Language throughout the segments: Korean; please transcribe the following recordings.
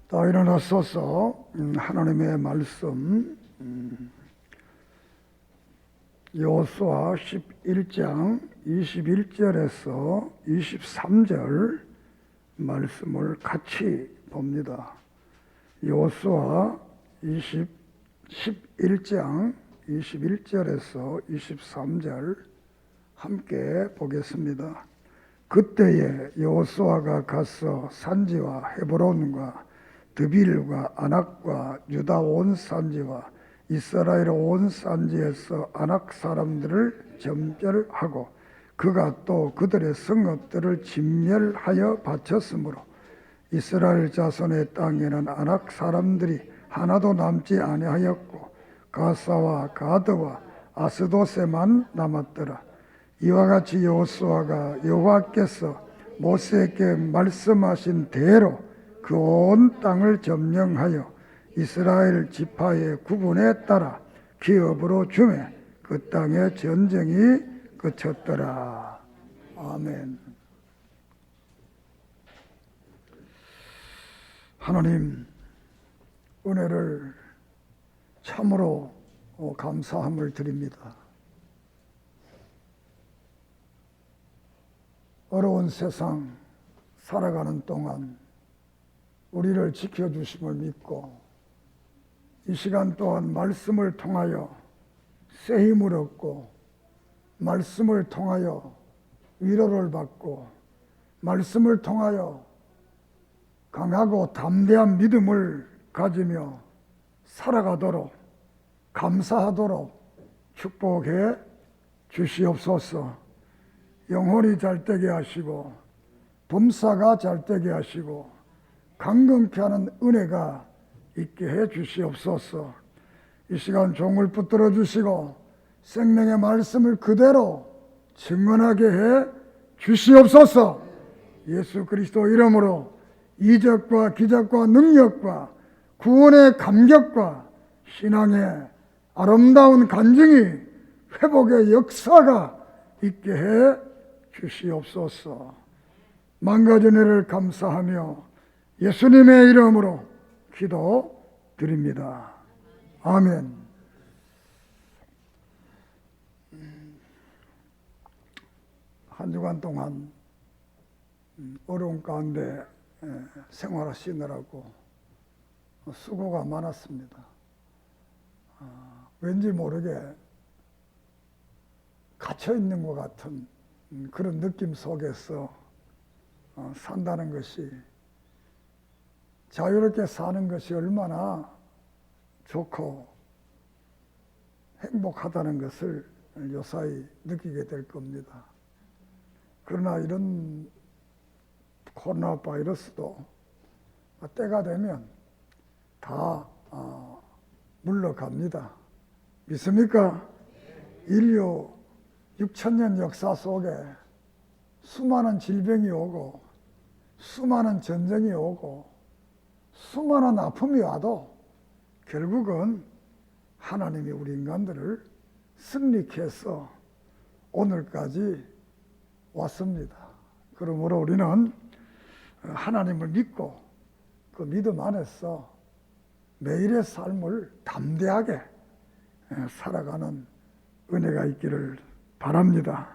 다 일어나소서. 하나님의 말씀 여호수아 11장 21절에서 23절 말씀을 같이 봅니다. 여호수아 11장 21절에서 23절 함께 보겠습니다. 그때에 여호수아가 가서 산지와 헤브론과 드빌과 아낙과 유다 온 산지와 이스라엘 온 산지에서 아낙 사람들을 점멸하고 그가 또 그들의 성읍들을 진멸하여 바쳤으므로 이스라엘 자손의 땅에는 아낙 사람들이 하나도 남지 아니하였고 가사와 가드와 아스도세만 남았더라. 이와 같이 여호수아가 여호와께서 모세에게 말씀하신 대로 그 온 땅을 점령하여 이스라엘 지파의 구분에 따라 기업으로 주매 그 땅의 전쟁이 그쳤더라. 아멘. 하나님, 은혜를 참으로 감사함을 드립니다. 어려운 세상 살아가는 동안 우리를 지켜주심을 믿고 이 시간 또한 말씀을 통하여 새 힘을 얻고 말씀을 통하여 위로를 받고 말씀을 통하여 강하고 담대한 믿음을 가지며 살아가도록 감사하도록 축복해 주시옵소서. 영혼이 잘되게 하시고 범사가 잘되게 하시고 강건케 하는 은혜가 있게 해 주시옵소서. 이 시간 종을 붙들어 주시고 생명의 말씀을 그대로 증언하게 해 주시옵소서. 예수 그리스도 이름으로 이적과 기적과 능력과 구원의 감격과 신앙의 아름다운 간증이 회복의 역사가 있게 해 주시옵소서. 만가진 은혜를 감사하며 예수님의 이름으로 기도드립니다. 아멘. 한 주간 동안 어려운 가운데 생활하시느라고 수고가 많았습니다. 왠지 모르게 갇혀있는 것 같은 그런 느낌 속에서 산다는 것이, 자유롭게 사는 것이 얼마나 좋고 행복하다는 것을 요사이 느끼게 될 겁니다. 그러나 이런 코로나 바이러스도 때가 되면 다 물러갑니다. 믿습니까? 인류 6,000년 역사 속에 수많은 질병이 오고 수많은 전쟁이 오고 수많은 아픔이 와도 결국은 하나님이 우리 인간들을 승리케 해서 오늘까지 왔습니다. 그러므로 우리는 하나님을 믿고 그 믿음 안에서 매일의 삶을 담대하게 살아가는 은혜가 있기를 바랍니다.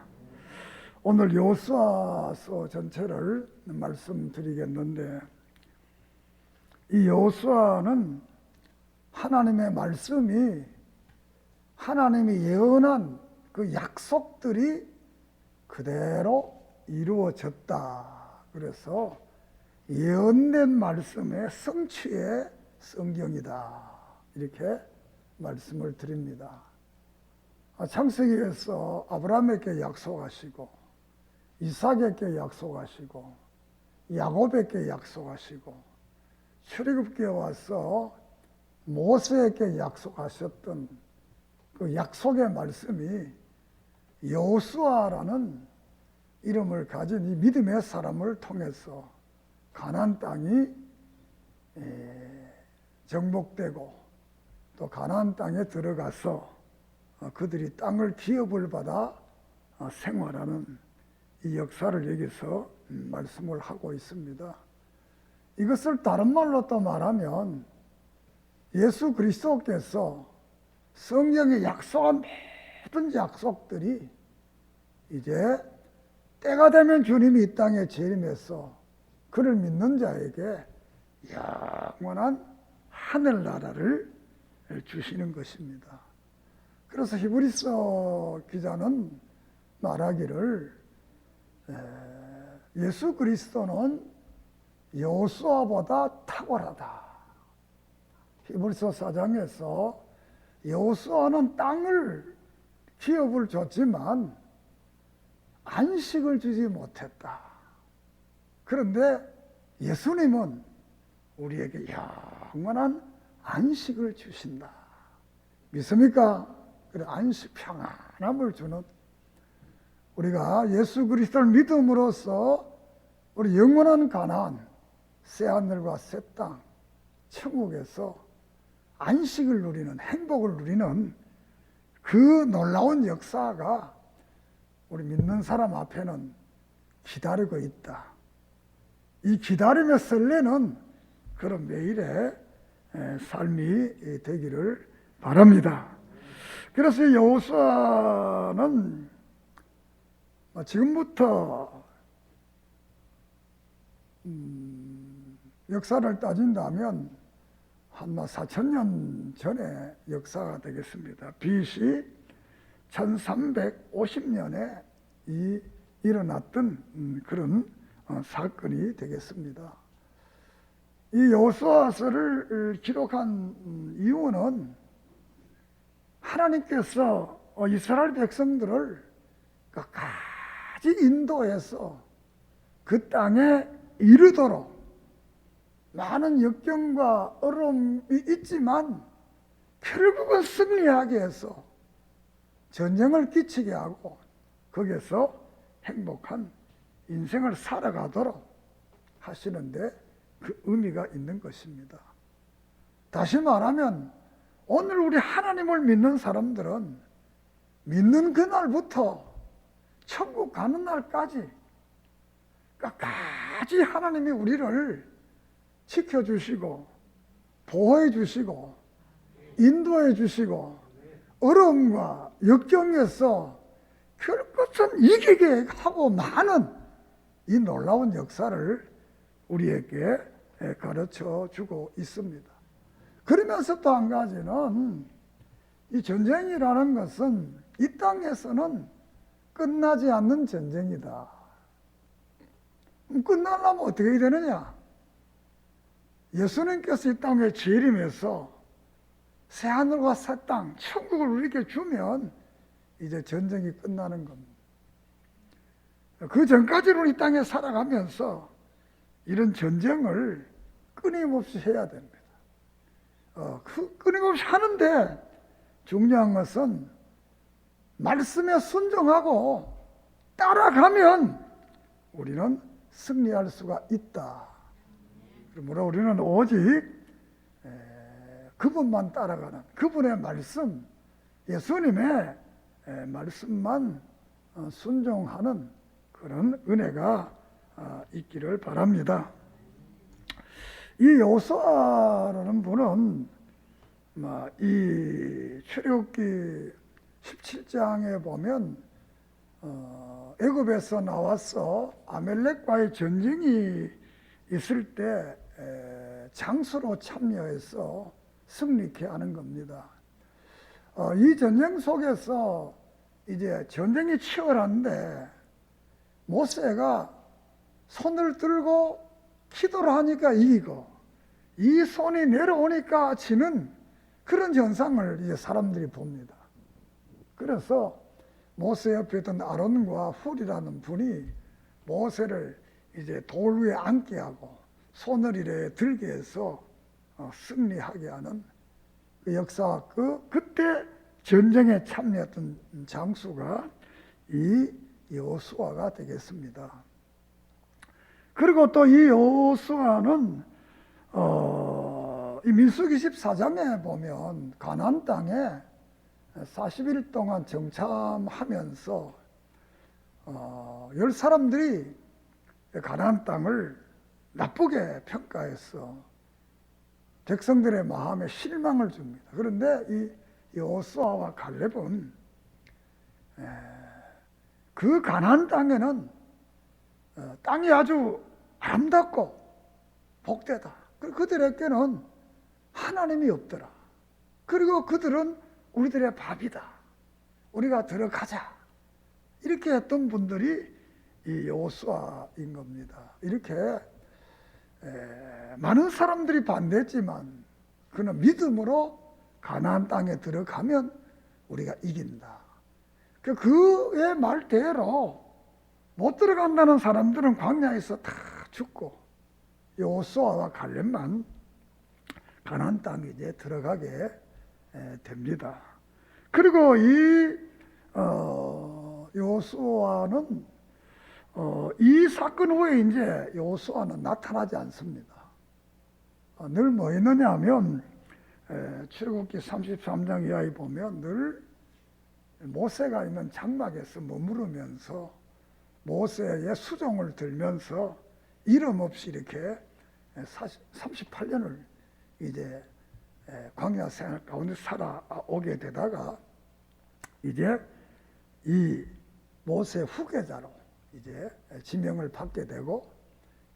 오늘 여호수아서 전체를 말씀드리겠는데, 이 여호수아는 하나님의 말씀이, 하나님이 예언한 그 약속들이 그대로 이루어졌다. 그래서 예언된 말씀의 성취의 성경이다. 이렇게 말씀을 드립니다. 창세기에서 아브라함에게 약속하시고 이삭에게 약속하시고 야곱에게 약속하시고 출애굽기에 와서 모세에게 약속하셨던 그 약속의 말씀이 여호수아라는 이름을 가진 이 믿음의 사람을 통해서 가나안 땅이 정복되고 또 가나안 땅에 들어가서 그들이 땅을 기업을 받아 생활하는 이 역사를 여기서 말씀을 하고 있습니다. 이것을 다른 말로 또 말하면 예수 그리스도께서 성경에 약속한 모든 약속들이 이제 때가 되면 주님이 이 땅에 재림해서 그를 믿는 자에게 영원한 하늘나라를 주시는 것입니다. 그래서 히브리서 기자는 말하기를 예수 그리스도는 여호수아보다 탁월하다. 히브리서 4장에서 여호수아는 땅을 기업을 줬지만 안식을 주지 못했다. 그런데 예수님은 우리에게 영원한 안식을 주신다. 믿습니까? 그래, 안식 평안함을 주는, 우리가 예수 그리스도를 믿음으로써 우리 영원한 가나안, 새하늘과 새 땅, 천국에서 안식을 누리는, 행복을 누리는 그 놀라운 역사가 우리 믿는 사람 앞에는 기다리고 있다. 이 기다림에 설레는 그런 매일의 삶이 되기를 바랍니다. 그래서 여호수아는 지금부터 역사를 따진다면 한 4,000년 전의 역사가 되겠습니다. BC 1350년에 일어났던 그런 사건이 되겠습니다. 이 여호수아서를 기록한 이유는 하나님께서 이스라엘 백성들을 끝까지 인도해서 그 땅에 이르도록 많은 역경과 어려움이 있지만 결국은 승리하게 해서 전쟁을 끼치게 하고 거기에서 행복한 인생을 살아가도록 하시는데 그 의미가 있는 것입니다. 다시 말하면 오늘 우리 하나님을 믿는 사람들은 믿는 그날부터 천국 가는 날까지 끝까지 하나님이 우리를 지켜주시고 보호해 주시고 인도해 주시고 어려움과 역경에서 결국은 이기게 하고 많은 이 놀라운 역사를 우리에게 가르쳐 주고 있습니다. 그러면서 또 한 가지는 이 전쟁이라는 것은 이 땅에서는 끝나지 않는 전쟁이다. 끝나려면 어떻게 해야 되느냐? 예수님께서 이 땅에 재림해서 새하늘과 새 땅, 천국을 우리에게 주면 이제 전쟁이 끝나는 겁니다. 그 전까지는 이 땅에 살아가면서 이런 전쟁을 끊임없이 해야 됩니다. 끊임없이 하는데 중요한 것은 말씀에 순종하고 따라가면 우리는 승리할 수가 있다. 그러므로 우리는 오직 그분만 따라가는, 그분의 말씀, 예수님의 말씀만 순종하는 그런 은혜가 있기를 바랍니다. 이 여호수아라는 분은 이 출애굽기 17장에 보면 애굽에서 나와서 아멜렉과의 전쟁이 있을 때 장수로 참여해서 승리케 하는 겁니다. 이 전쟁 속에서 이제 전쟁이 치열한데 모세가 손을 들고 기도를 하니까 이기고 이 손이 내려오니까 지는 그런 현상을 이제 사람들이 봅니다. 그래서 모세 옆에 있던 아론과 훌이라는 분이 모세를 이제 돌 위에 앉게 하고 손을 이래 들게 해서 승리하게 하는 그 역사, 그때 전쟁에 참여했던 장수가 이 여호수아가 되겠습니다. 그리고 또 이 여호수아는 이 민수기 14장에 보면 가나안 땅에 40일 동안 정참하면서 10사람들이 가나안 땅을 나쁘게 평가해서 백성들의 마음에 실망을 줍니다. 그런데 이 여호수아와 갈렙은 그 가나안 땅에는 땅이 아주 아름답고 복되다. 그리고 그들에게는 하나님이 없더라. 그리고 그들은 우리들의 밥이다. 우리가 들어가자. 이렇게 했던 분들이 이 여호수아인 겁니다. 이렇게 많은 사람들이 반대했지만 그는 믿음으로 가나안 땅에 들어가면 우리가 이긴다. 그의 말대로 못 들어간다는 사람들은 광야에서 다 죽고 여호수아와 갈렙만 가나안 땅에 이제 들어가게 됩니다. 그리고 이 여호수아는 이 사건 후에 이제 여호수아는 나타나지 않습니다. 늘 뭐 있느냐 하면 출애굽기 33장 이하에 보면 늘 모세가 있는 장막에서 머무르면서 모세의 수종을 들면서 이름 없이 이렇게 38년을 이제 광야 생활 가운데 살아오게 되다가 이제 이 모세 후계자로 이제 지명을 받게 되고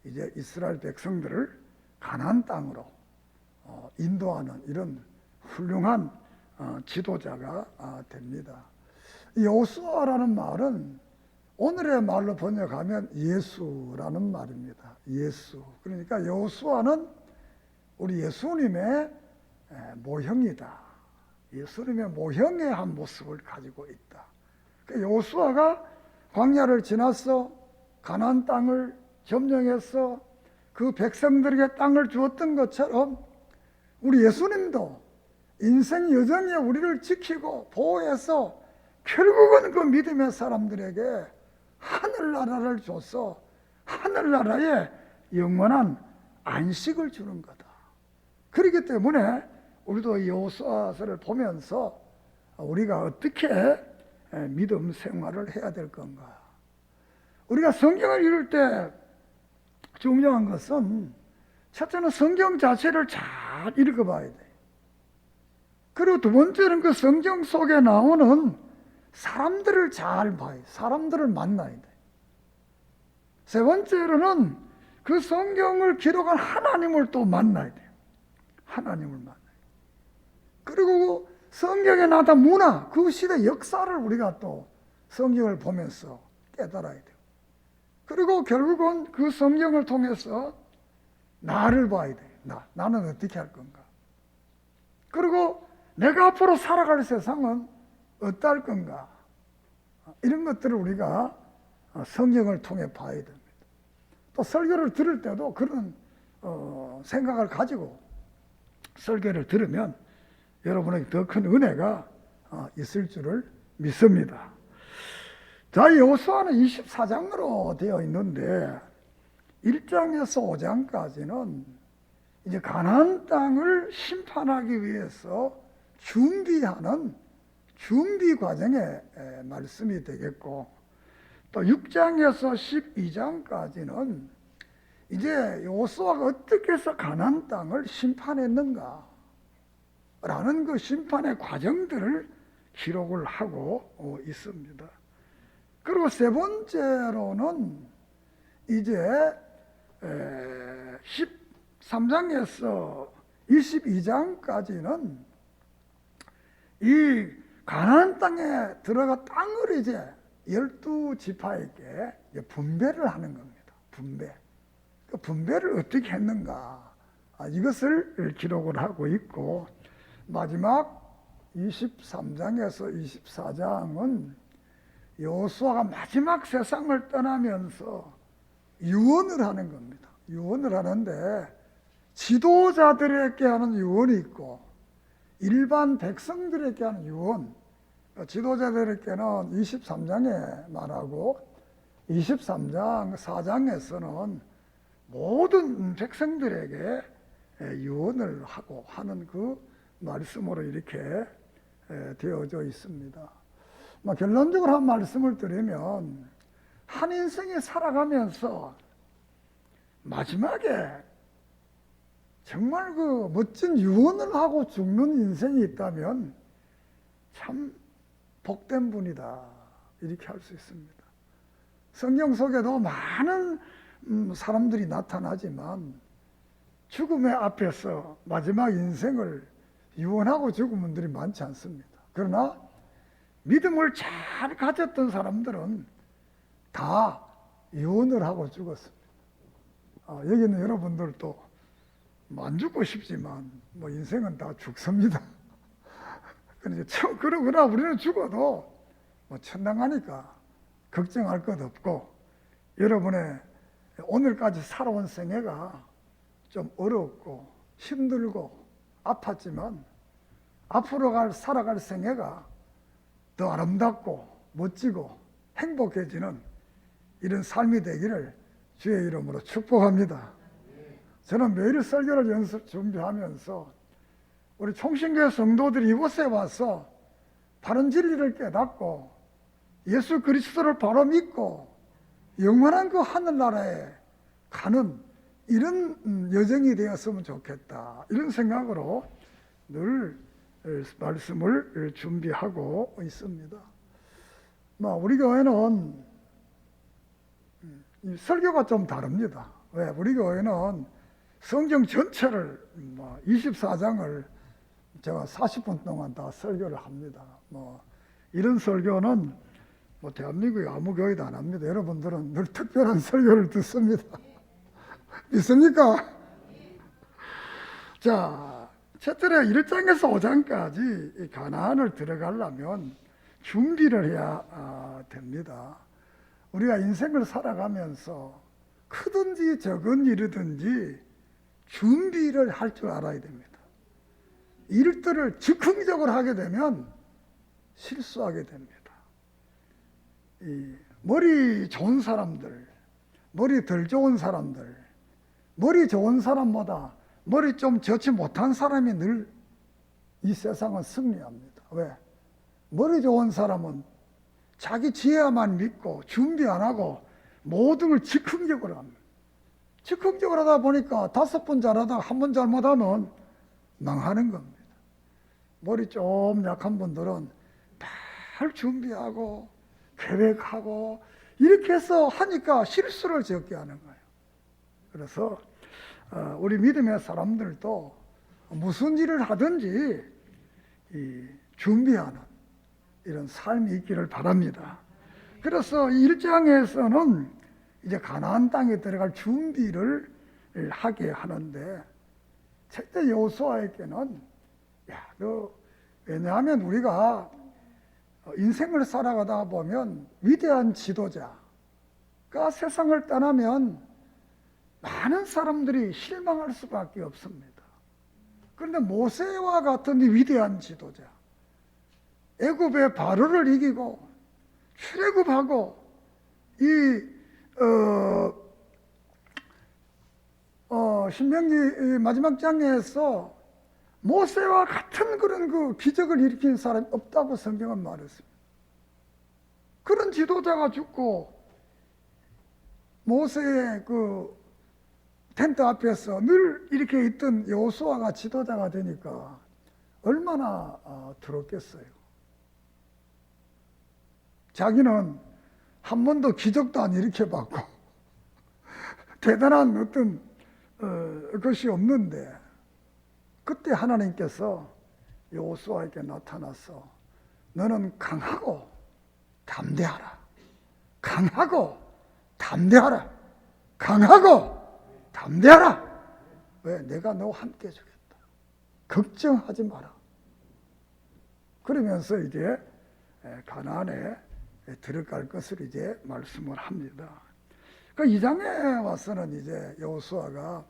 이제 이스라엘 백성들을 가나안 땅으로 인도하는 이런 훌륭한 지도자가 됩니다. 여호수아라는 말은 오늘의 말로 번역하면 예수라는 말입니다. 예수. 그러니까 여호수아는 우리 예수님의 모형이다. 예수님의 모형의 한 모습을 가지고 있다. 그러니까 여호수아가 광야를 지나서 가나안 땅을 점령해서 그 백성들에게 땅을 주었던 것처럼 우리 예수님도 인생 여정에 우리를 지키고 보호해서 결국은 그 믿음의 사람들에게 하늘나라를 줘서 하늘나라에 영원한 안식을 주는 거다. 그렇기 때문에 우리도 여호수아서를 보면서 우리가 어떻게 믿음 생활을 해야 될 건가. 우리가 성경을 읽을 때 중요한 것은 첫째는 성경 자체를 잘 읽어봐야 돼. 그리고 두 번째는 그 성경 속에 나오는 사람들을 잘 봐야 돼. 사람들을 만나야 돼. 세 번째로는 그 성경을 기록한 하나님을 또 만나야 돼요. 하나님을 만나요. 그리고 성경에 나타난 문화, 그 시대 역사를 우리가 또 성경을 보면서 깨달아야 돼요. 그리고 결국은 그 성경을 통해서 나를 봐야 돼요. 나는 어떻게 할 건가. 그리고 내가 앞으로 살아갈 세상은 어떨 건가. 이런 것들을 우리가 성경을 통해 봐야 됩니다. 또 설교를 들을 때도 그런 생각을 가지고 설교를 들으면 여러분에게 더 큰 은혜가 있을 줄을 믿습니다. 자, 여호수아는 24장으로 되어 있는데 1장에서 5장까지는 이제 가나안 땅을 심판하기 위해서 준비하는 준비 과정의 말씀이 되겠고, 또 6장에서 12장까지는 이제 여호수아가 어떻게 해서 가나안 땅을 심판했는가 라는 그 심판의 과정들을 기록을 하고 있습니다. 그리고 세 번째로는 이제 13장에서 22장까지는 이 가나안 땅에 들어가 땅을 이제 12지파에게 분배를 하는 겁니다. 분배. 그 분배를 어떻게 했는가, 이것을 기록을 하고 있고, 마지막 23장에서 24장은 여호수아가 마지막 세상을 떠나면서 유언을 하는 겁니다. 유언을 하는데 지도자들에게 하는 유언이 있고 일반 백성들에게 하는 유언, 지도자들에게는 23장에 말하고 23장 4장에서는 모든 백성들에게 유언을 하고 하는 그 말씀으로 이렇게 되어져 있습니다. 결론적으로 한 말씀을 드리면 한 인생이 살아가면서 마지막에 정말 그 멋진 유언을 하고 죽는 인생이 있다면 참 복된 분이다, 이렇게 할 수 있습니다. 성경 속에도 많은 사람들이 나타나지만 죽음의 앞에서 마지막 인생을 유언하고 죽은 분들이 많지 않습니다. 그러나 믿음을 잘 가졌던 사람들은 다 유언을 하고 죽었습니다. 여기 있는 여러분들도 안 죽고 싶지만 인생은 다 죽습니다. 그러나 우리는 죽어도 천당 가니까 걱정할 것 없고, 여러분의 오늘까지 살아온 생애가 좀 어렵고 힘들고 아팠지만 앞으로 살아갈 생애가 더 아름답고 멋지고 행복해지는 이런 삶이 되기를 주의 이름으로 축복합니다. 저는 매일 설교를 준비하면서 우리 총신교회 성도들이 이곳에 와서 바른 진리를 깨닫고 예수 그리스도를 바로 믿고 영원한 그 하늘나라에 가는 이런 여정이 되었으면 좋겠다, 이런 생각으로 늘 말씀을 준비하고 있습니다. 우리 교회는 설교가 좀 다릅니다. 왜? 우리 교회는 성경 전체를 24장을 제가 40분 동안 다 설교를 합니다. 이런 설교는 대한민국의 아무 교회도 안 합니다. 여러분들은 늘 특별한 설교를 듣습니다. 믿습니까? 자, 첫째로 1장에서 5장까지 가나안을 들어가려면 준비를 해야 됩니다. 우리가 인생을 살아가면서 크든지 적은 일이든지 준비를 할 줄 알아야 됩니다. 일들을 즉흥적으로 하게 되면 실수하게 됩니다. 머리 좋은 사람들, 머리 덜 좋은 사람들, 머리 좋은 사람보다 머리 좀 좋지 못한 사람이 늘 이 세상은 승리합니다. 왜? 머리 좋은 사람은 자기 지혜만 믿고 준비 안 하고 모든 걸 즉흥적으로 합니다. 즉흥적으로 하다 보니까 5번 잘하다가 1번 잘못하면 망하는 겁니다. 머리 좀 약한 분들은 잘 준비하고 계획하고 이렇게 해서 하니까 실수를 적게 하는 거예요. 그래서 우리 믿음의 사람들도 무슨 일을 하든지 준비하는 이런 삶이 있기를 바랍니다. 그래서 1장에서는 이제 가나안 땅에 들어갈 준비를 하게 하는데, 첫째 여호수아에게는 왜냐하면 우리가 인생을 살아가다 보면 위대한 지도자가 세상을 떠나면 많은 사람들이 실망할 수밖에 없습니다. 그런데 모세와 같은 이 위대한 지도자, 애굽의 바로를 이기고 출애굽하고 신명기 마지막 장에서 모세와 같은 그런 그 기적을 일으킨 사람이 없다고 성경은 말했습니다. 그런 지도자가 죽고 모세의 그 텐트 앞에서 늘 이렇게 있던 여호수아가 지도자가 되니까 얼마나 두렵겠어요. 자기는 한 번도 기적도 안 일으켜봤고 대단한 어떤 것이 없는데, 그때 하나님께서 여호수아에게 나타나서 너는 강하고 담대하라. 강하고 담대하라. 강하고 담대하라. 왜? 내가 너와 함께 해주겠다. 걱정하지 마라. 그러면서 이제 가나안에 들어갈 것을 이제 말씀을 합니다. 그 2장에 와서는 이제 여호수아가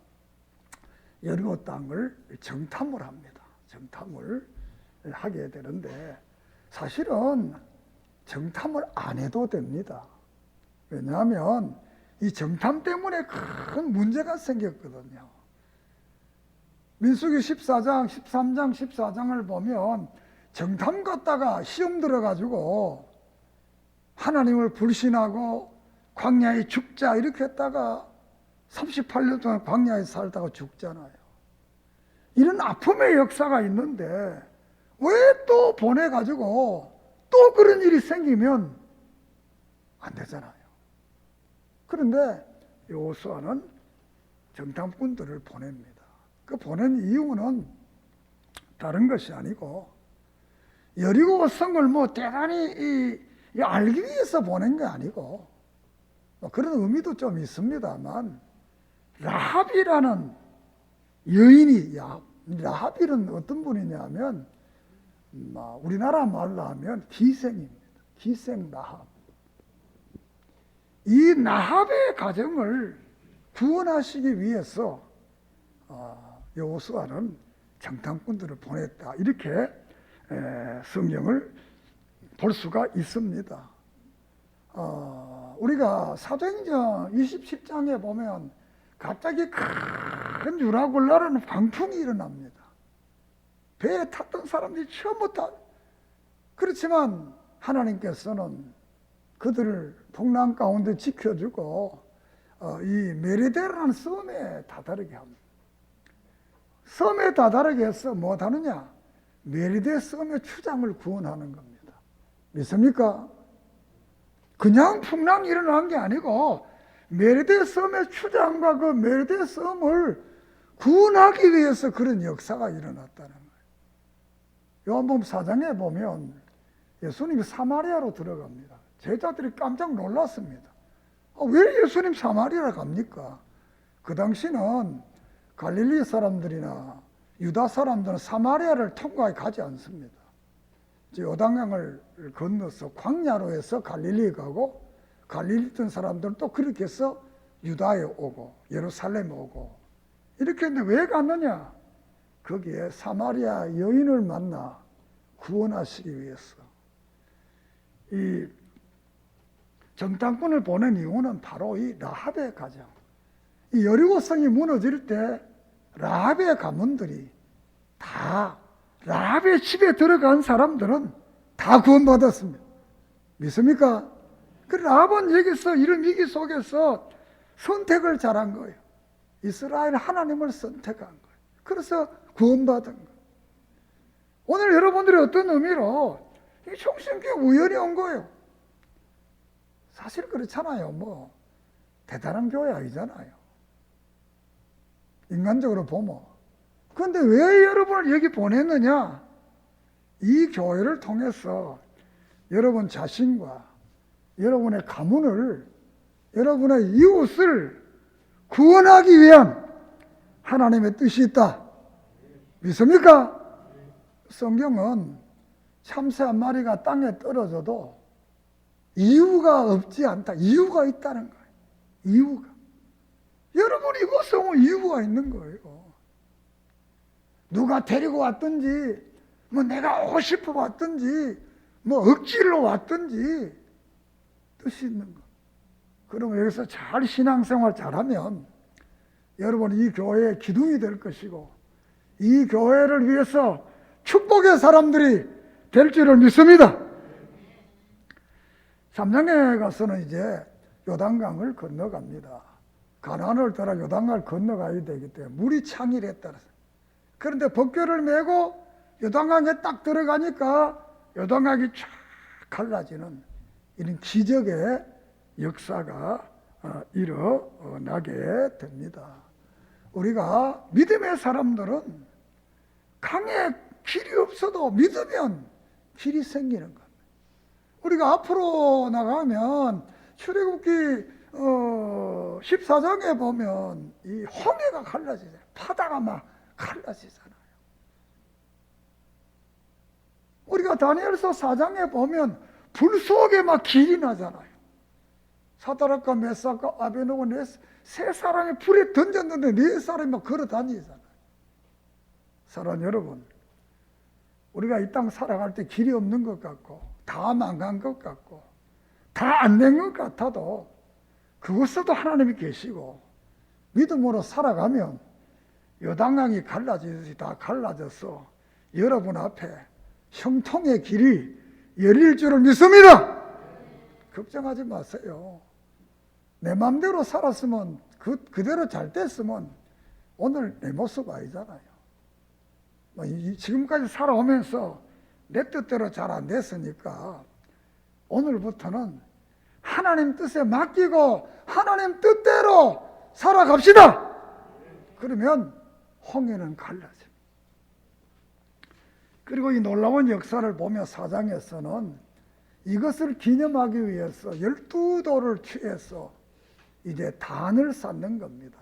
여리고 땅을 정탐을 합니다. 정탐을 하게 되는데 사실은 정탐을 안 해도 됩니다. 왜냐하면 이 정탐 때문에 큰 문제가 생겼거든요. 민수기 14장, 13장, 14장을 보면 정탐 갔다가 시험 들어가지고 하나님을 불신하고 광야에 죽자 이렇게 했다가 38년 동안 광야에 살다가 죽잖아요. 이런 아픔의 역사가 있는데 왜 또 보내가지고 또 그런 일이 생기면 안 되잖아요. 그런데 여호수아는 정탐꾼들을 보냅니다. 그 보낸 이유는 다른 것이 아니고 여리고 성을 뭐 대단히 알기 위해서 보낸 게 아니고 그런 의미도 좀 있습니다만 라합이라는 여인이 라합이는 어떤 분이냐면 우리나라 말로 하면 기생입니다. 기생 라합. 이 라합의 가정을 구원하시기 위해서 여호수아는 정탐꾼들을 보냈다. 이렇게 성경을 볼 수가 있습니다. 우리가 사도행전 27장에 보면 갑자기 큰 유라굴 나라는 광풍이 일어납니다. 배에 탔던 사람들이 처음부터 그렇지만 하나님께서는 그들을 풍랑 가운데 지켜주고 이 메리데라는 섬에 다다르게 합니다. 섬에 다다르게 해서 뭐 하느냐? 메리데 섬의 추장을 구원하는 겁니다. 믿습니까? 그냥 풍랑이 일어난 게 아니고 메리데 섬의 추장과 그 메리데 섬을 구원하기 위해서 그런 역사가 일어났다는 거예요. 요한복음 4장에 보면 예수님이 사마리아로 들어갑니다. 제자들이 깜짝 놀랐습니다. 왜 예수님 사마리아로 갑니까? 그 당시는 갈릴리 사람들이나 유다 사람들은 사마리아를 통과해 가지 않습니다. 요단강을 건너서 광야로 해서 갈릴리에 가고 갈릴리 있던 사람들은 또 그렇게 해서 유다에 오고 예루살렘에 오고 이렇게 했는데 왜 갔느냐? 거기에 사마리아 여인을 만나 구원하시기 위해서 이 정탐꾼을 보낸 이유는 바로 이 라합의 가정. 이 여리고성이 무너질 때 라합의 가문들이 다 라합의 집에 들어간 사람들은 다 구원받았습니다. 믿습니까? 그 라합은 여기서 이런 위기 속에서 선택을 잘한 거예요. 이스라엘 하나님을 선택한 거예요. 그래서 구원받은 거예요. 오늘 여러분들이 어떤 의미로 이 총신교회 우연히 온 거예요. 사실 그렇잖아요. 뭐 대단한 교회 아니잖아요. 인간적으로 보면. 그런데 왜 여러분을 여기 보냈느냐? 이 교회를 통해서 여러분 자신과 여러분의 가문을, 여러분의 이웃을 구원하기 위한 하나님의 뜻이 있다. 믿습니까? 성경은 참새 한 마리가 땅에 떨어져도 이유가 없지 않다. 이유가 있다는 거예요. 이유가. 여러분 이곳에 오면 이유가 있는 거예요. 누가 데리고 왔든지, 뭐 내가 오고 싶어 왔든지, 뭐 억지로 왔든지 뜻이 있는 거. 그러면 여기서 잘 신앙생활 잘하면 여러분 이 교회의 기둥이 될 것이고 이 교회를 위해서 축복의 사람들이 될 줄을 믿습니다. 3장에 가서는 이제 요단강을 건너갑니다. 가나안을 따라 요단강을 건너가야 되기 때문에 물이 창일에 따라서. 그런데 벗결을 메고 요단강에 딱 들어가니까 요단강이 쫙 갈라지는 이런 기적의 역사가 일어나게 됩니다. 우리가 믿음의 사람들은 강에 길이 없어도 믿으면 길이 생기는 겁니다. 우리가 앞으로 나가면 출애굽기 14장에 보면 이 홍해가 갈라지잖아요. 바다가 막 갈라지잖아요. 우리가 다니엘서 4장에 보면 불 속에 막 길이 나잖아요. 사드락과 메삭과 아베노고 세 사람이 불에 던졌는데 네 사람이 막 걸어 다니잖아요. 사랑하는 여러분, 우리가 이 땅 살아갈 때 길이 없는 것 같고 다 망간 것 같고 다 안 된 것 같아도 그곳에도 하나님이 계시고 믿음으로 살아가면 요단강이 갈라지듯이 다 갈라져서 여러분 앞에 형통의 길이 열릴 줄을 믿습니다. 걱정하지 마세요. 내 마음대로 살았으면 그대로 잘 됐으면 오늘 내 모습 아니잖아요. 지금까지 살아오면서 내 뜻대로 잘 안 됐으니까 오늘부터는 하나님 뜻에 맡기고 하나님 뜻대로 살아갑시다. 그러면 홍해는 갈라집니다. 그리고 이 놀라운 역사를 보며 4장에서는 이것을 기념하기 위해서 12돌을 취해서 이제 단을 쌓는 겁니다.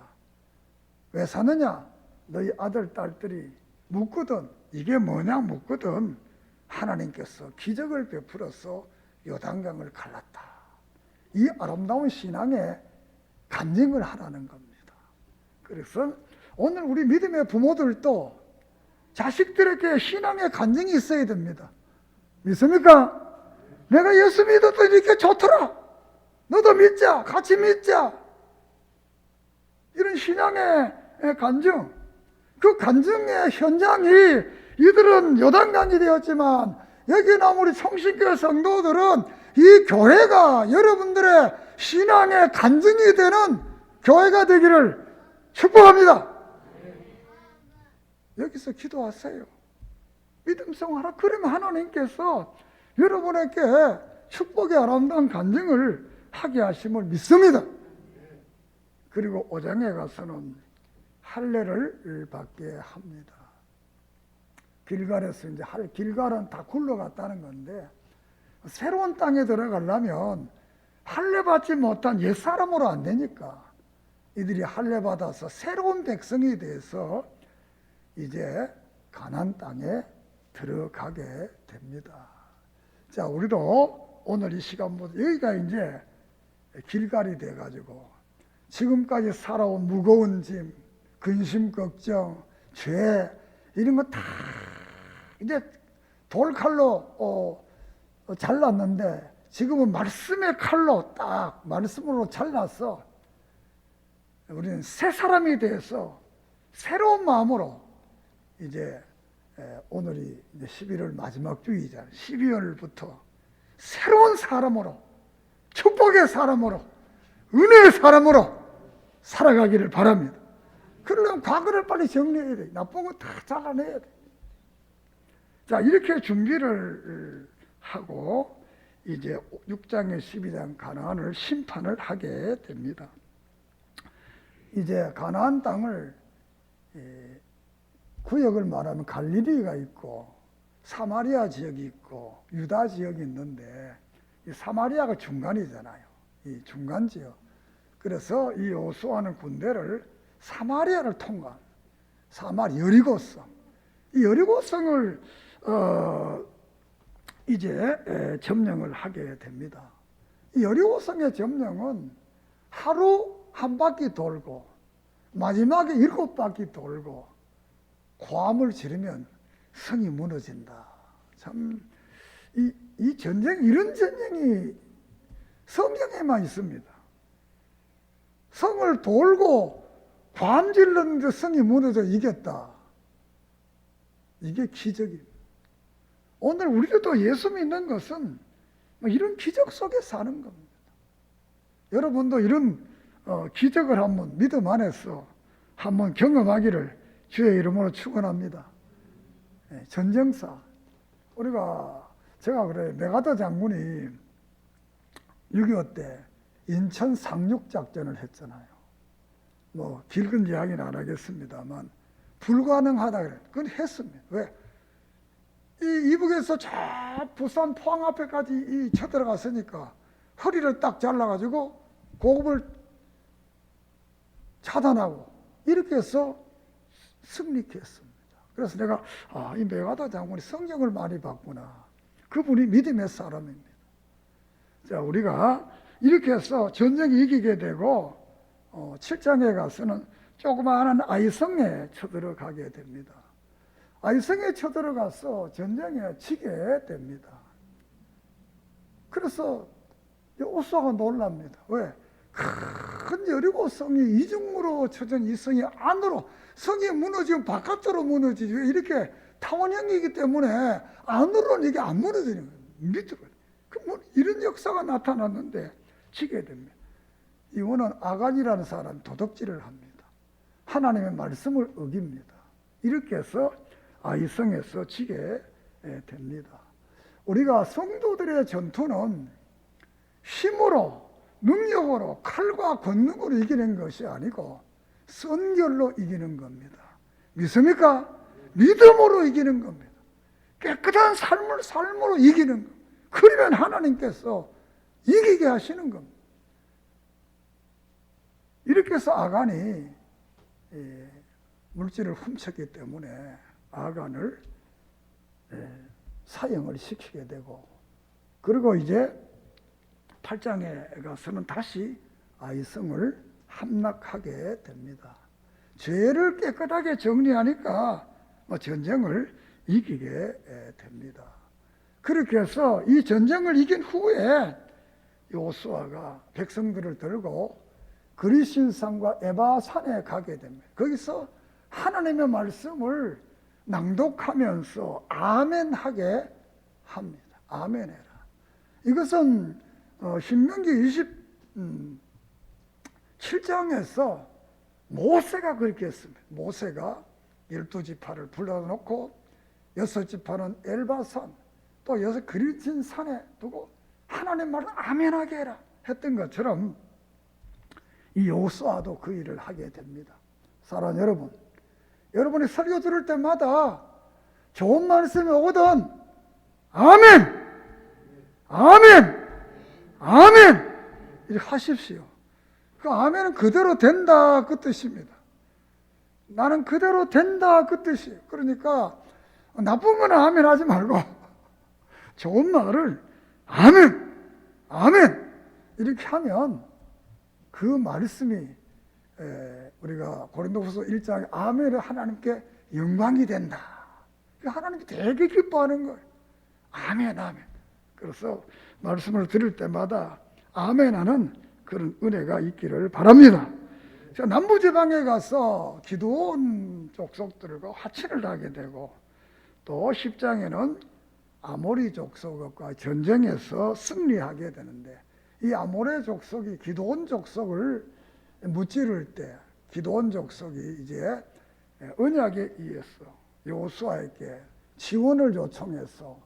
왜 사느냐? 너희 아들, 딸들이 묻거든, 이게 뭐냐 묻거든, 하나님께서 기적을 베풀어서 요단강을 갈랐다. 이 아름다운 신앙에 간증을 하라는 겁니다. 그래서 오늘 우리 믿음의 부모들도 자식들에게 신앙의 간증이 있어야 됩니다. 믿습니까? 내가 예수 믿어도 이렇게 좋더라. 너도 믿자. 같이 믿자. 이런 신앙의 간증. 그 간증의 현장이 이들은 요단강이 되었지만 여기 나온 우리 성신교회 성도들은 이 교회가 여러분들의 신앙의 간증이 되는 교회가 되기를 축복합니다. 여기서 기도하세요. 믿음 생활하라. 그러면 하나님께서 여러분에게 축복의 아름다운 간증을 하게 하심을 믿습니다. 그리고 5장에 가서는 할례를 받게 합니다. 길갈에서 이제 길갈은 다 굴러갔다는 건데 새로운 땅에 들어가려면 할례 받지 못한 옛사람으로 안 되니까 이들이 할례 받아서 새로운 백성이 돼서 이제 가나안 땅에 들어가게 됩니다. 자, 우리도 오늘 이 시간부터 여기가 이제 길갈이 돼가지고 지금까지 살아온 무거운 짐, 근심, 걱정, 죄 이런 거 다 이제 돌칼로 잘랐는데 지금은 말씀의 칼로 딱 말씀으로 잘라서 우리는 새 사람이 돼서 새로운 마음으로 이제 오늘이 이제 11월 마지막 주이잖아요. 12월부터 새로운 사람으로, 축복의 사람으로, 은혜의 사람으로 살아가기를 바랍니다. 그러려면 과거를 빨리 정리해야 돼. 나쁜 거 다 잘라내야 돼. 자, 이렇게 준비를 하고 이제 6장에 12장 가나안을 심판을 하게 됩니다. 이제 가나안 땅을 구역을 말하면 갈릴리가 있고 사마리아 지역이 있고 유다 지역이 있는데 이 사마리아가 중간이잖아요. 이 중간 지역. 그래서 이 여호수아는 군대를 사마리아를 통과한 여리고성. 이 여리고성을 이제 점령을 하게 됩니다. 이 여리고성의 점령은 하루 한 바퀴 돌고 마지막에 7바퀴 돌고 고함을 지르면 성이 무너진다. 참, 이 전쟁, 이런 전쟁이 성경에만 있습니다. 성을 돌고 고함 질렀는데 성이 무너져 이겼다. 이게 기적입니다. 오늘 우리도 예수 믿는 것은 이런 기적 속에 사는 겁니다. 여러분도 이런 기적을 한번 믿음 안에서 한번 경험하기를 주의 이름으로 축원합니다. 전쟁사. 제가 그래요. 메가더 장군이 6.25 때 인천 상륙작전을 했잖아요. 뭐 길건 이야기는 안 하겠습니다만 불가능하다 그래요. 그건 했습니다. 왜? 이 이북에서 저 부산 포항 앞에까지 쳐들어갔으니까 허리를 딱 잘라가지고 고급을 차단하고 이렇게 해서 승리했습니다. 그래서 내가 이 메가더 장군이 성경을 많이 봤구나. 그분이 믿음의 사람입니다. 자, 우리가 이렇게 해서 전쟁이 이기게 되고 7장에 가서는 조그마한 아이성에 쳐들어가게 됩니다. 아이성에 쳐들어가서 전쟁에 지게 됩니다. 그래서 여호수아가 놀랍니다. 왜? 큰 여리고성이 이중으로 쳐진 이 성이 안으로, 성이 무너지면 바깥으로 무너지지. 이렇게 타원형이기 때문에 안으로는 이게 안 무너지는 거예요. 밑으로. 이런 역사가 나타났는데 지게 됩니다. 이거는 아간이라는 사람이 도둑질을 합니다. 하나님의 말씀을 어깁니다. 이렇게 해서 아이성에서 지게 됩니다. 우리가 성도들의 전투는 힘으로, 능력으로, 칼과 권능으로 이기는 것이 아니고 선결로 이기는 겁니다. 믿습니까? 믿음으로 이기는 겁니다. 깨끗한 삶으로 이기는 겁니다. 그러면 하나님께서 이기게 하시는 겁니다. 이렇게 해서 아간이 물질을 훔쳤기 때문에 아간을 사형을 시키게 되고, 그리고 이제 8장에 가서는 다시 아이성을 함락하게 됩니다. 죄를 깨끗하게 정리하니까 전쟁을 이기게 됩니다. 그렇게 해서 이 전쟁을 이긴 후에 여호수아가 백성들을 들고 그리신산과 에바산에 가게 됩니다. 거기서 하나님의 말씀을 낭독하면서 아멘하게 합니다. 아멘해라. 이것은 신명기 27장에서 모세가 그렇게 했습니다. 모세가 12지파를 불러놓고 6지파는 엘바산, 또 6 그리신산에 두고 하나님 말을 아멘하게 해라 했던 것처럼 이 여호수아도 그 일을 하게 됩니다. 사랑하는 여러분, 여러분이 설교 들을 때마다 좋은 말씀이 오거든 아멘! 아멘! 아멘! 이렇게 하십시오. 그 아멘은 그대로 된다 그 뜻입니다. 나는 그대로 된다 그 뜻이에요. 그러니까 나쁜 거는 아멘 하지 말고 좋은 말을 아멘! 아멘! 이렇게 하면 그 말씀이 우리가 고린도후서 1장에 아멘을 하나님께 영광이 된다. 하나님이 되게 기뻐하는 거예요. 아멘, 아멘. 그래서 말씀을 들을 때마다 아멘하는 그런 은혜가 있기를 바랍니다. 자, 남부지방에 가서 기드온 족속들과 화친을 하게 되고, 또 10장에는 아모리 족속과 전쟁에서 승리하게 되는데, 이 아모레 족속이 기드온 족속을 무찌를 때 기드온 족속이 이제 언약에 의해서 여호수아에게 지원을 요청해서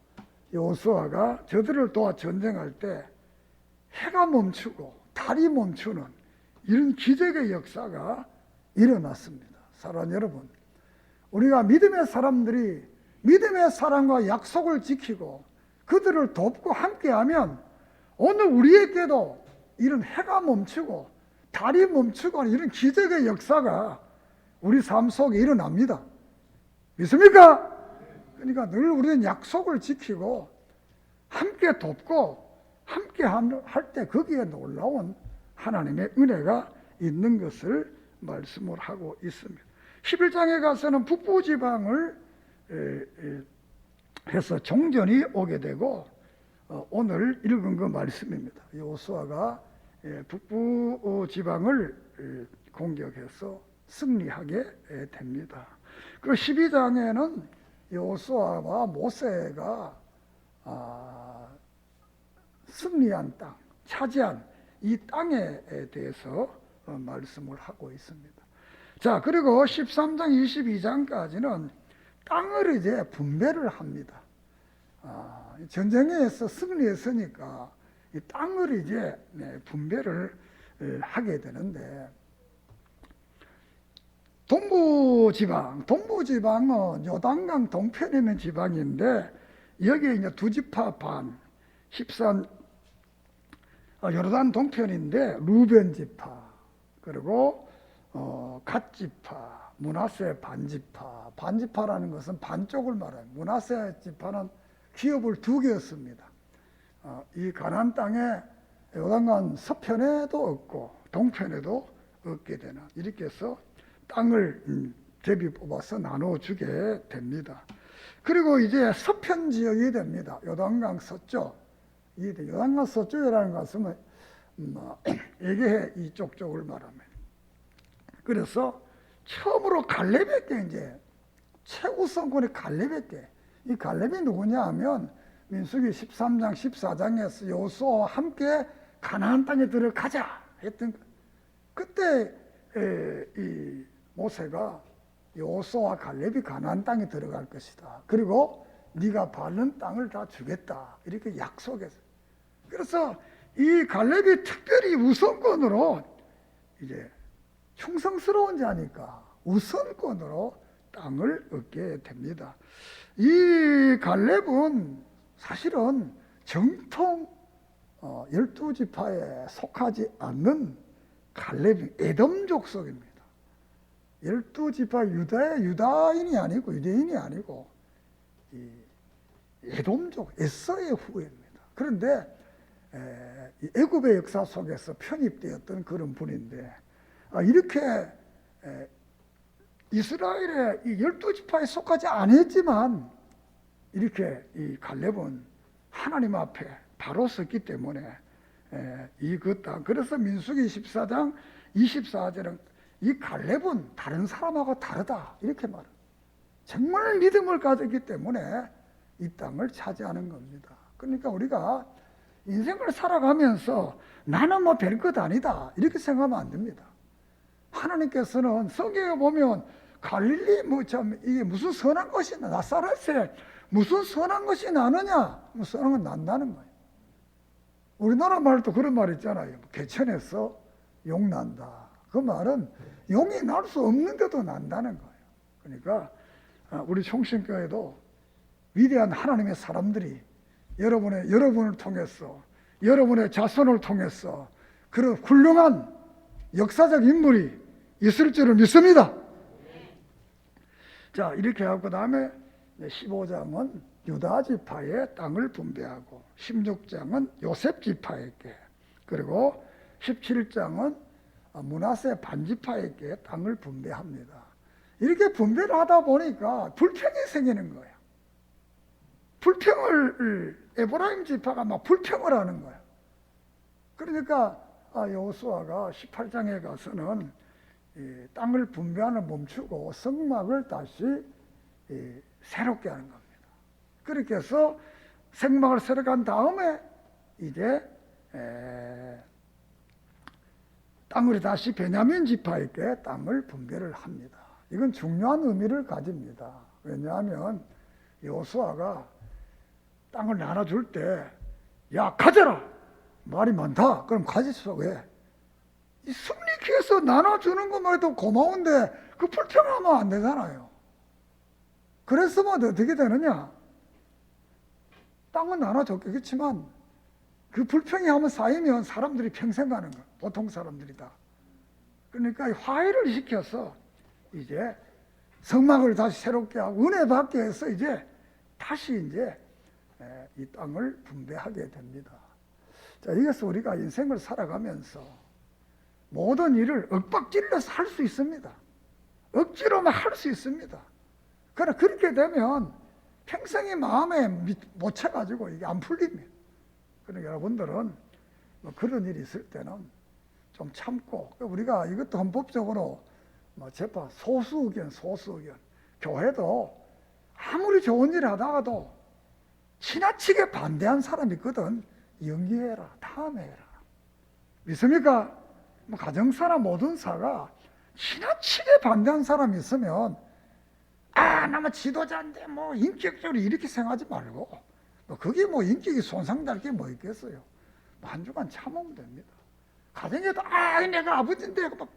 여호수아가 저들을 도와 전쟁할 때 해가 멈추고 달이 멈추는 이런 기적의 역사가 일어났습니다. 사랑하는 여러분, 우리가 믿음의 사람들이 믿음의 사랑과 약속을 지키고 그들을 돕고 함께하면 오늘 우리에게도 이런 해가 멈추고 달이 멈추고 이런 기적의 역사가 우리 삶 속에 일어납니다. 믿습니까? 그러니까 늘 우리는 약속을 지키고 함께 돕고 함께 할 때 거기에 놀라운 하나님의 은혜가 있는 것을 말씀을 하고 있습니다. 11장에 가서는 북부지방을 해서 종전이 오게 되고, 오늘 읽은 그 말씀입니다. 여호수아가 북부 지방을 공격해서 승리하게 됩니다. 그리고 12장에는 여호수아와 모세가 승리한 땅, 차지한 이 땅에 대해서 말씀을 하고 있습니다. 자, 그리고 13장, 22장까지는 땅을 이제 분배를 합니다. 전쟁에서 승리했으니까 이 땅을 이제 분배를 하게 되는데, 동부지방은 요단강 동편에 있는 지방인데, 여기에 이제 2지파 반, 13 요르단 동편인데 루벤지파, 그리고 갓지파, 므낫세 반지파. 반지파라는 것은 반쪽을 말해요. 므낫세 지파는 기업을 2개였습니다. 이 가나안 땅에 요단강 서편에도 없고 동편에도 없게 되는, 이렇게 해서 땅을 제비 뽑아서 나눠주게 됩니다. 그리고 이제 서편 지역이 됩니다. 요단강 서쪽. 요단강 서쪽이라는 것은 에게해 이쪽 쪽을 말합니다. 그래서 처음으로 갈렙에게 이제 최고 성군이 갈렙에게, 이 갈렙이 누구냐 하면 민수기 13장 14장에서 여호수아와 함께 가나안 땅에 들어가자 했던 그때 이 모세가 여호수아와 갈렙이 가나안 땅에 들어갈 것이다. 그리고 네가 밟는 땅을 다 주겠다. 이렇게 약속했어요. 그래서 이 갈렙이 특별히 우선권으로 이제 충성스러운 자니까 우선권으로 땅을 얻게 됩니다. 이 갈렙은 사실은 정통 12지파에 속하지 않는 갈렙이 에돔 족속입니다. 12지파 유다의 유다인이 아니고 유대인이 아니고 이 에돔족 에서의 후예입니다. 그런데 애굽의 역사 속에서 편입되었던 그런 분인데 이렇게 이스라엘의 이 12지파에 속하지 않았지만 이렇게 이 갈렙은 하나님 앞에 바로 섰기 때문에 그 땅, 그래서 민수기 14장 24절은 이 갈렙은 다른 사람하고 다르다 이렇게 말해요. 정말 믿음을 가졌기 때문에 이 땅을 차지하는 겁니다. 그러니까 우리가 인생을 살아가면서 나는 뭐 별것 아니다 이렇게 생각하면 안 됩니다. 하나님께서는 성경에 보면 갈릴리 이게 무슨 선한 것이 나사렛에 무슨 선한 것이 나느냐? 선한 건 난다는 거예요. 우리나라 말도 그런 말 있잖아요. 개천에서 용 난다. 그 말은 용이 날 수 없는데도 난다는 거예요. 그러니까 우리 총신교회도 위대한 하나님의 사람들이 여러분을 통해서 여러분의 자손을 통해서 그런 훌륭한 역사적 인물이 있을 줄을 믿습니다. 자, 이렇게 하고 그다음에 15장은 유다 지파의 땅을 분배하고 16장은 요셉 지파에게 그리고 17장은 므낫세 반지파에게 땅을 분배합니다. 이렇게 분배를 하다 보니까 불평이 생기는 거예요. 에브라임 지파가 막 불평을 하는 거예요. 그러니까 여호수아가 18장에 가서는 땅을 분배하는 멈추고 성막을 다시 새롭게 하는 겁니다. 그렇게 해서 성막을 새롭게 한 다음에 이제 땅을 다시 베냐민 지파에게 땅을 분배를 합니다. 이건 중요한 의미를 가집니다. 왜냐하면 여호수아가 땅을 나눠줄 때 야 가져라 말이 많다 그럼 가지소. 왜? 이 승리해서 나눠주는 것만 해도 고마운데 그 불평하면 안 되잖아요. 그랬으면 어떻게 되느냐? 땅은 나눠줬겠지만 그 불평이 한번 쌓이면 사람들이 평생 가는 거야. 보통 사람들이다. 그러니까 화해를 시켜서 이제 성막을 다시 새롭게 하고 은혜 받게 해서 이제 다시 이제 이 땅을 분배하게 됩니다. 자, 이것은 우리가 인생을 살아가면서 모든 일을 윽박질러서 할 수 있습니다. 억지로만 할 수 있습니다. 그러나 그렇게 되면 평생이 마음에 못 채가지고 이게 안 풀립니다. 그러니까 여러분들은 뭐 그런 일이 있을 때는 좀 참고, 우리가 이것도 헌법적으로 재판 소수 의견. 교회도 아무리 좋은 일 하다가도 지나치게 반대한 사람이 있거든. 연기해라, 다음에 해라. 믿습니까? 가정사나 모든 사가 지나치게 반대한 사람이 있으면 나뭐 지도자인데 뭐 인격적으로 이렇게 생각하지 말고 그게 뭐 인격이 손상될 게 뭐 있겠어요. 한 주간 참으면 됩니다. 가정에도 내가 아버지인데 막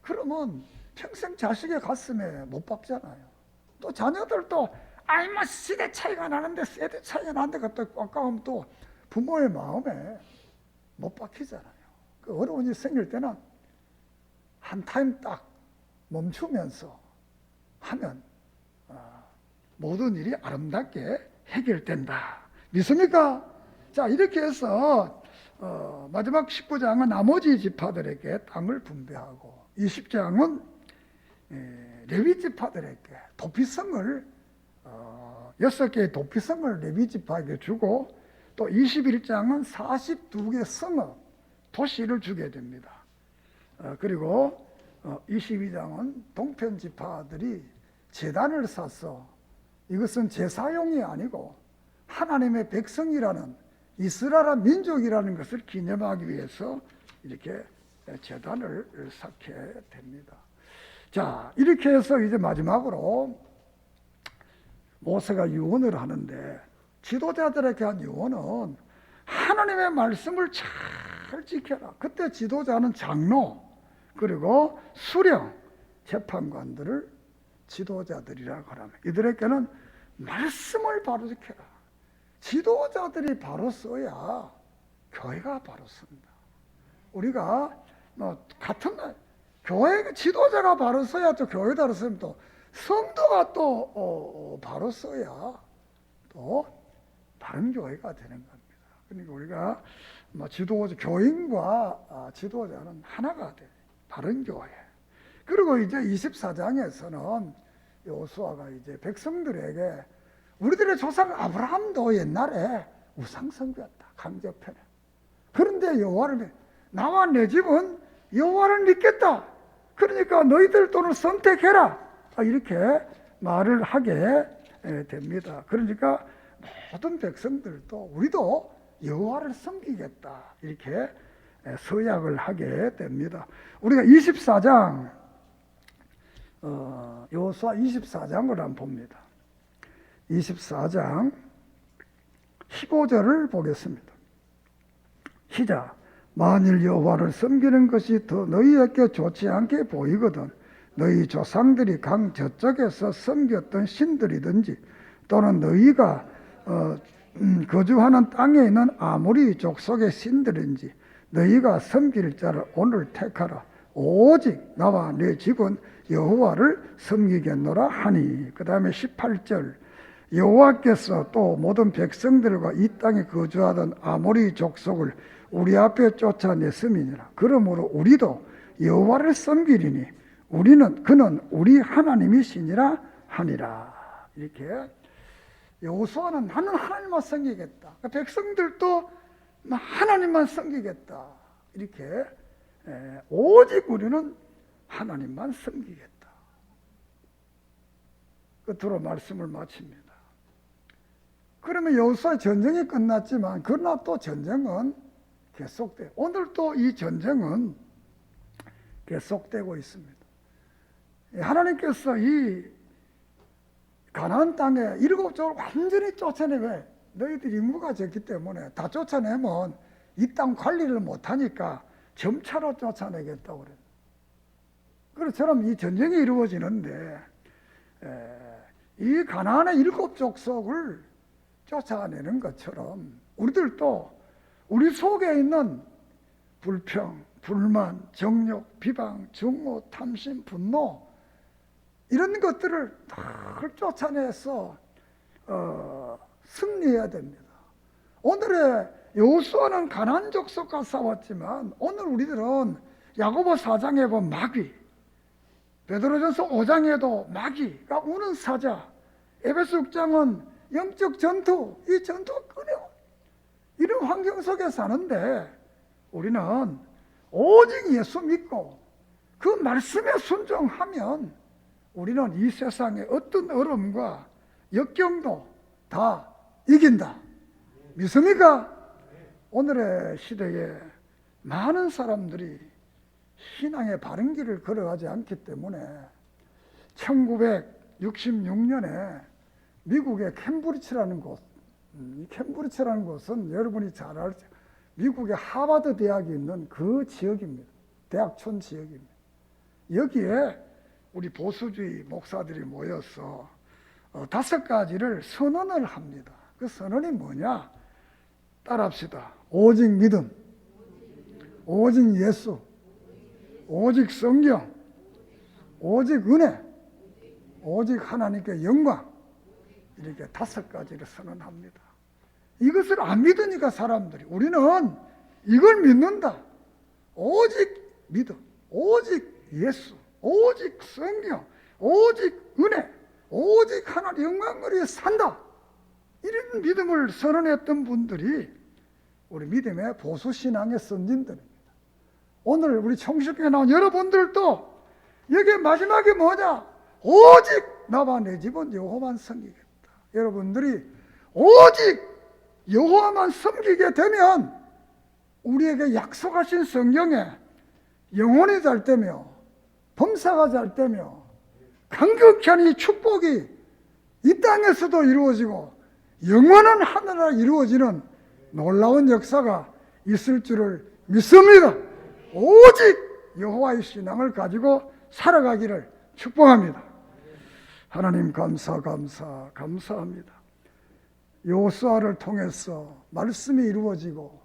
그러면 평생 자식의 가슴에 못 박잖아요. 또 자녀들도 뭐 시대 차이가 나는데 세대 차이가 나는데 그것도 꽉꽉하면 또 부모의 마음에 못 박히잖아요. 그 어려운 일이 생길 때는 한 타임 딱 멈추면서 하면 모든 일이 아름답게 해결된다. 믿습니까? 자, 이렇게 해서 마지막 19장은 나머지 지파들에게 땅을 분배하고 20장은 레위 지파들에게 도피성을 6개의 도피성을 레위 지파에게 주고 또 21장은 42개 성읍 도시를 주게 됩니다. 그리고 22장은 동편 지파들이 제단을 쌓아서 이것은 제사용이 아니고 하나님의 백성이라는 이스라엘 민족이라는 것을 기념하기 위해서 이렇게 제단을 쌓게 됩니다. 자, 이렇게 해서 이제 마지막으로 모세가 유언을 하는데, 지도자들에게 한 유언은 하나님의 말씀을 잘 지켜라. 그때 지도자는 장로, 그리고 수령, 재판관들을 지도자들이라고 하라면, 이들에게는 말씀을 바로 지켜라. 지도자들이 바로 써야 교회가 바로 쓴다. 우리가 같은 교회 지도자가 바로 써야 또 교회가 바로 쓰면 또 성도가 또 바로 써야 또 바른 교회가 되는 겁니다. 그러니까 우리가 교인과 지도자는 하나가 돼. 바른 교회. 그리고 이제 24장에서는 여호수아가 이제 백성들에게, 우리들의 조상 아브라함도 옛날에 우상숭배였다. 강제편에. 그런데 여호와를, 나와 내 집은 여호와를 믿겠다. 그러니까 너희들 돈을 선택해라. 이렇게 말을 하게 됩니다. 그러니까 모든 백성들도 우리도 여호와를 섬기겠다. 이렇게 서약을 하게 됩니다. 우리가 24장, 여호수아 24장을 한번 봅니다. 24장 15절을 보겠습니다. 시작. 만일 여호와를 섬기는 것이 더 너희에게 좋지 않게 보이거든 너희 조상들이 강 저쪽에서 섬겼던 신들이든지 또는 너희가 거주하는 땅에 있는 아모리 족속의 신들인지 너희가 섬길 자를 오늘 택하라. 오직 나와 내 집은 여호와를 섬기겠노라 하니. 그 다음에 18절. 여호와께서 또 모든 백성들과 이 땅에 거주하던 아모리 족속을 우리 앞에 쫓아냈음이니라. 그러므로 우리도 여호와를 섬기리니 그는 우리 하나님이시니라 하니라. 이렇게 여호수아는 나는 하나님만 섬기겠다. 백성들도 하나님만 섬기겠다. 이렇게 오직 우리는 하나님만 섬기겠다. 끝으로 말씀을 마칩니다. 그러면 여호수아의 전쟁이 끝났지만 그러나 또 전쟁은 계속돼요. 오늘 또 이 전쟁은 계속되고 있습니다. 하나님께서 이 가나안 땅에 7족을 완전히 쫓아내고, 너희들 인구가 적기 때문에 다 쫓아내면 이 땅 관리를 못하니까 점차로 쫓아내겠다고 그래요. 그처럼 이 전쟁이 이루어지는데 이 가나안의 7족속을 쫓아내는 것처럼 우리들도 우리 속에 있는 불평, 불만, 정욕, 비방, 증오, 탐심, 분노 이런 것들을 다 쫓아내서 승리해야 됩니다. 오늘의 여호수아는 가나안 족속과 싸웠지만 오늘 우리들은 야고보 4장에 보면 마귀, 베드로전서 5장에도 마귀가 우는 사자, 에베소 6장은 영적 전투, 이 전투가 끊어. 이런 환경 속에 사는데 우리는 오직 예수 믿고 그 말씀에 순종하면 우리는 이 세상의 어떤 어려움과 역경도 다 이긴다. 믿습니까? 오늘의 시대에 많은 사람들이 신앙의 바른 길을 걸어가지 않기 때문에 1966년에 미국의 캠브리지라는 곳, 이 캠브리지라는 곳은 여러분이 잘 알죠. 미국의 하버드 대학이 있는 그 지역입니다. 대학촌 지역입니다. 여기에 우리 보수주의 목사들이 모여서 5가지를 선언을 합니다. 그 선언이 뭐냐? 따라합시다. 오직 믿음, 오직 예수, 오직 성경, 오직 은혜, 오직 하나님께 영광. 이렇게 5가지를 선언합니다. 이것을 안 믿으니까 사람들이, 우리는 이걸 믿는다. 오직 믿음, 오직 예수, 오직 성경, 오직 은혜, 오직 하나님 영광을 위해 산다. 이런 믿음을 선언했던 분들이 우리 믿음의 보수신앙의 선진들입니다. 오늘 우리 청식교회 나온 여러분들도 여기 마지막에 뭐냐? 오직 나와 내 집은 여호와만 섬기겠다. 여러분들이 오직 여호와만 섬기게 되면 우리에게 약속하신 성경에 영혼이 잘 되며 범사가 잘 되며 강력한 이 축복이 이 땅에서도 이루어지고 영원한 하늘나라 이루어지는 놀라운 역사가 있을 줄을 믿습니다. 오직 여호와의 신앙을 가지고 살아가기를 축복합니다. 하나님 감사합니다. 여호수아를 통해서 말씀이 이루어지고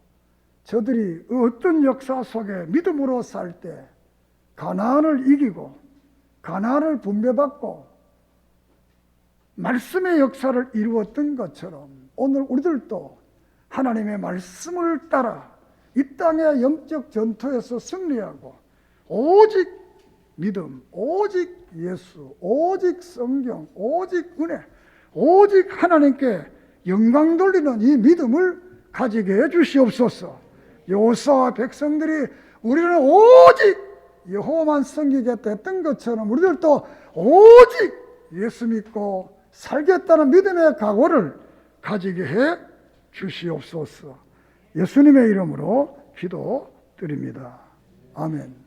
저들이 어떤 역사 속에 믿음으로 살 때 가나안을 이기고 가나안을 분배받고 말씀의 역사를 이루었던 것처럼 오늘 우리들도 하나님의 말씀을 따라 이 땅의 영적 전투에서 승리하고 오직 믿음, 오직 예수, 오직 성경, 오직 은혜, 오직 하나님께 영광 돌리는 이 믿음을 가지게 해 주시옵소서. 여호수아와 백성들이 우리는 오직 여호와만 섬기겠다 했던 것처럼 우리들도 오직 예수 믿고 살겠다는 믿음의 각오를 가지게 해 주시옵소서. 예수님의 이름으로 기도드립니다. 아멘.